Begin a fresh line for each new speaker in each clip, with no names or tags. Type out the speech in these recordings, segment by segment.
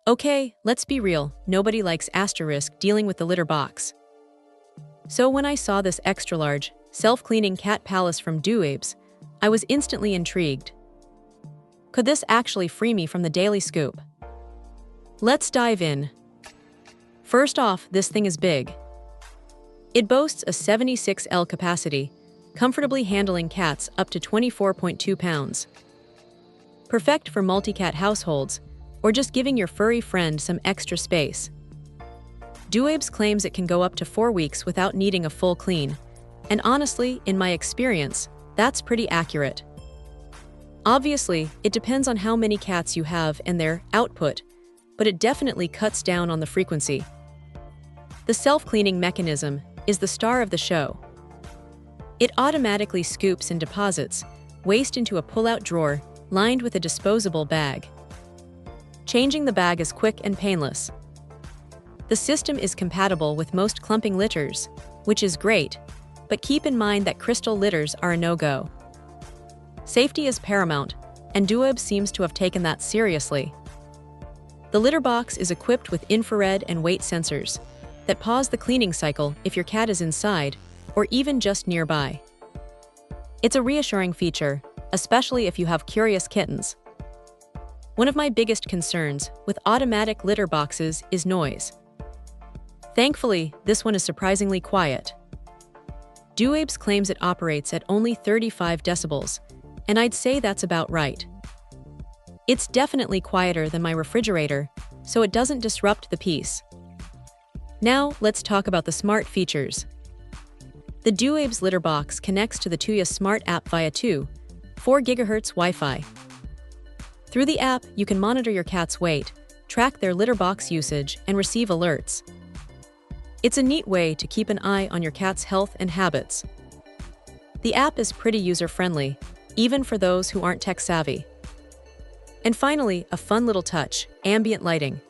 Okay, let's be real, nobody likes asterisk dealing with the litter box. So when I saw this extra-large, self-cleaning cat palace from Duabes, I was instantly intrigued. Could this actually free me from the daily scoop? Let's dive in. First off, this thing is big. It boasts a 76L capacity, comfortably handling cats up to 24.2 pounds. Perfect for multi-cat households, or just giving your furry friend some extra space. Duabes claims it can go up to 4 weeks without needing a full clean, and honestly, in my experience, that's pretty accurate. Obviously, it depends on how many cats you have and their output, but it definitely cuts down on the frequency. The self-cleaning mechanism is the star of the show. It automatically scoops and deposits waste into a pull-out drawer lined with a disposable bag. Changing the bag is quick and painless. The system is compatible with most clumping litters, which is great, but keep in mind that crystal litters are a no-go. Safety is paramount, and Duabes seems to have taken that seriously. The litter box is equipped with infrared and weight sensors that pause the cleaning cycle if your cat is inside or even just nearby. It's a reassuring feature, especially if you have curious kittens. One of my biggest concerns with automatic litter boxes is noise. Thankfully, this one is surprisingly quiet. Duabes claims it operates at only 35 decibels, and I'd say that's about right. It's definitely quieter than my refrigerator, so it doesn't disrupt the peace. Now, let's talk about the smart features. The Duabes litter box connects to the Tuya Smart app via 4 GHz Wi-Fi. Through the app, you can monitor your cat's weight, track their litter box usage, and receive alerts. It's a neat way to keep an eye on your cat's health and habits. The app is pretty user-friendly, even for those who aren't tech-savvy. And finally, a fun little touch, ambient lighting.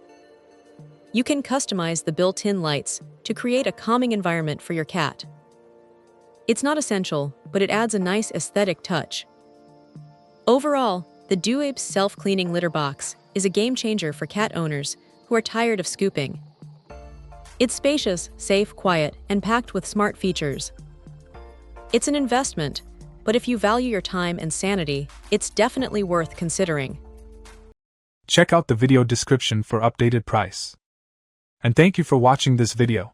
You can customize the built-in lights to create a calming environment for your cat. It's not essential, but it adds a nice aesthetic touch. Overall, the Duabes self-cleaning litter box is a game-changer for cat owners who are tired of scooping. It's spacious, safe, quiet, and packed with smart features. It's an investment, but if you value your time and sanity, it's definitely worth considering.
Check out the video description for updated price. And thank you for watching this video.